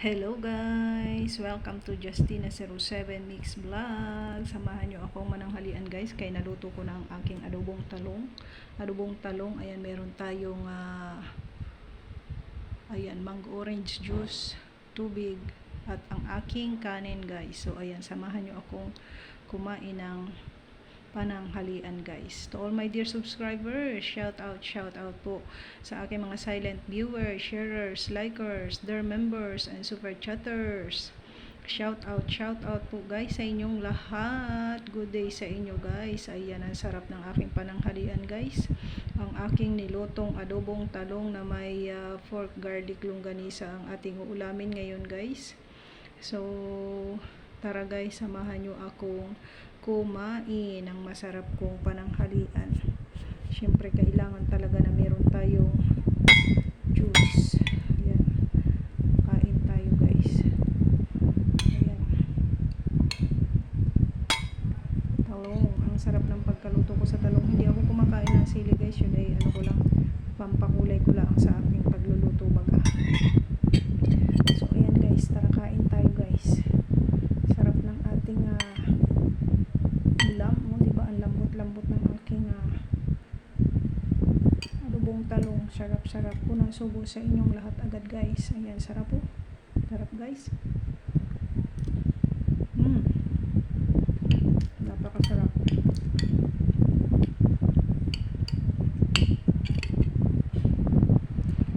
Hello guys! Welcome to Justina07 Mix Vlog. Samahan nyo akong mananghalian guys, kaya naluto ko na ang aking adobong talong. Adobong talong, ayan, meron tayong ayan, mango orange juice, tubig, at ang aking kanin guys. So ayan, samahan nyo akong kumain ng pananghalian guys. To all my dear subscribers, shout out po sa aking mga silent viewers, sharers, likers, dear members, and super chatters. Shout out po guys sa inyong lahat. Good day sa inyo guys. Ayan, ang sarap ng aking pananghalian guys. Ang aking nilutong adobong talong na may pork garlic longganisa ang ating uulamin ngayon guys. So tara guys, samahan nyo akong kumain ng masarap kong pananghalian. Siyempre kailangan talaga na meron tayong juice. Ayan, kain tayo guys. Ayan, talong, ang sarap ng pagkaluto ko sa talong. Hindi ako kumakain ng sili guys, yun ay ano ko lang, pampakulay ko lang sa aking pagluluto baga. So ayan guys, tara kain tayo guys. Sarap ng ating ulam, diba? Ang lambot ng aking adobong talong. Sarap po ng subo sa inyong lahat agad guys. Ayan, sarap po. Sarap guys. Napakasarap.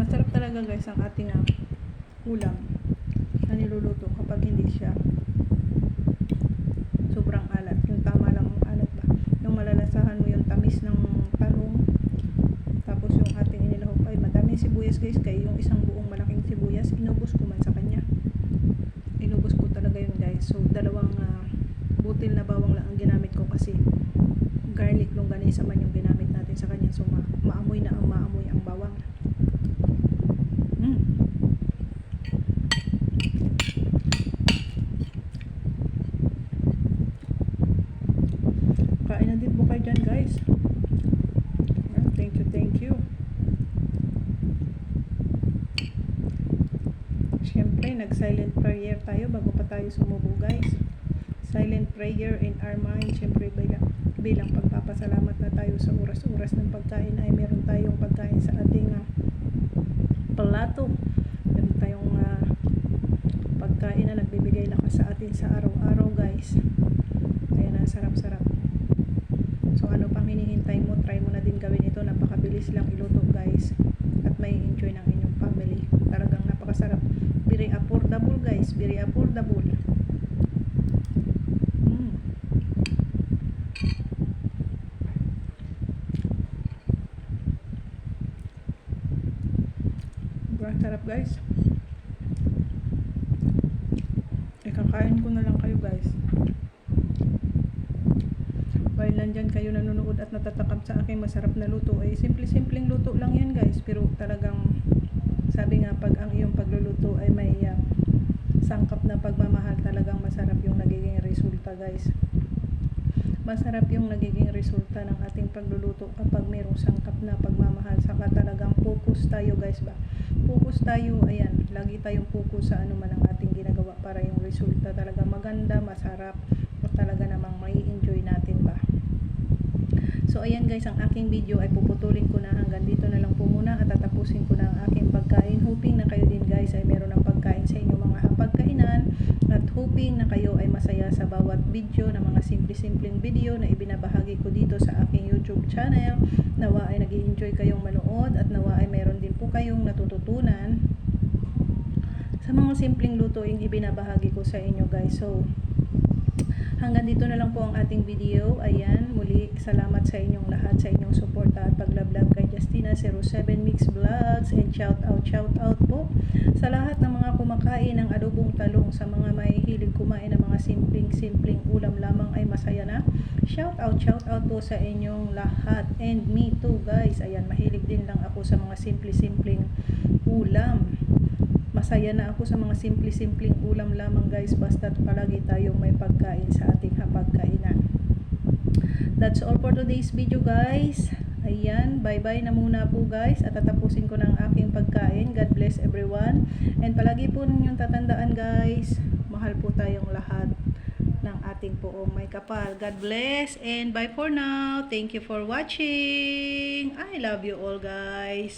Masarap talaga guys ang ating ulam na niluluto kapag hindi siya sobrang alat. Yung tama lang ang alat ba, yung malalasahan mo yung tamis ng talong, tapos yung ating inilahok ay madaming sibuyas guys, kaya yung isang buong malaking sibuyas inubos ko man sa kanya. Inubos ko talaga yun guys. So dalawang butil na bawang lang ang ginamit ko kasi garlic longganisa man yung ginamit natin sa kanya. So maamoy na ang maamoy ang bawang. Kain na din po kayo dyan guys. Thank you. Siyempre nag silent prayer tayo bago pa tayo sumubo guys. Silent prayer in our mind. Siyempre bilang pagpapasalamat na tayo sa oras-oras ng pagkain ay meron tayong pagkain sa ating plato. Meron tayong pagkain na nagbibigay lakas sa atin sa araw-araw guys. Ayan, ang sarap-sarap. So ano pang hinihintay mo? Try mo na din gawin ito. Napakabilis lang iluto guys, at may enjoy ng inyong family. Talagang napakasarap. Very affordable guys, very affordable. Sarap guys. Ikakain ko na lang kayo guys. While nandyan kayo nanonood at natatakam sa aking masarap na luto, ay simpleng luto lang yan guys, pero talagang sabi nga, pag ang iyong pagluluto ay may sangkap na pagmamahal, talagang masarap yung nagiging resulta guys. Masarap yung nagiging resulta ng ating pagluluto kapag mayroong sangkap na pagmamahal. Saka talagang focus tayo guys ba, focus tayo. Ayan, lagi tayong focus sa ano man ang ating ginagawa para yung resulta talaga maganda, masarap, at talaga namang may enjoy natin ba. So ayan guys, ang aking video ay puputulin ko na, hanggang dito na lang po muna, at tatapusin ko na ang aking pagkain. Hoping na kayo din guys ay meron ng pagkain sa inyong mga hapagkainan, at hoping na kayo ay masaya sa bawat video na mga simpleng video na ibinabahagi ko dito sa aking YouTube channel. Nawa ay nag-i-enjoy kayong manood, at nawa ay meron din po kayong natututunan sa mga simpleng lutuing ibinabahagi ko sa inyo guys. So hanggang dito na lang po ang ating video. Ayan, muli salamat sa inyong lahat, sa inyong suporta at paglablab kay Justina07 Mix Vlogs, and shout out po sa lahat ng mga kumakain ng adobong talong. Sa mga may hilig kumain ng mga simpleng ulam lamang ay masaya na. Shout out po sa inyong lahat, and me too guys. Ayan, mahilig din lang ako sa mga simpleng ulam. Masaya na ako sa mga simpleng ulam lamang guys, basta't palagi tayong may pagkain sa ating hapagkainan. That's all for today's video guys. Ayan, bye-bye na muna po guys at tatapusin ko ng aking pagkain. God bless everyone. And palagi po ninyong tatandaan guys, mahal po tayong lahat ng ating poong may kapal. God bless and bye for now. Thank you for watching. I love you all guys.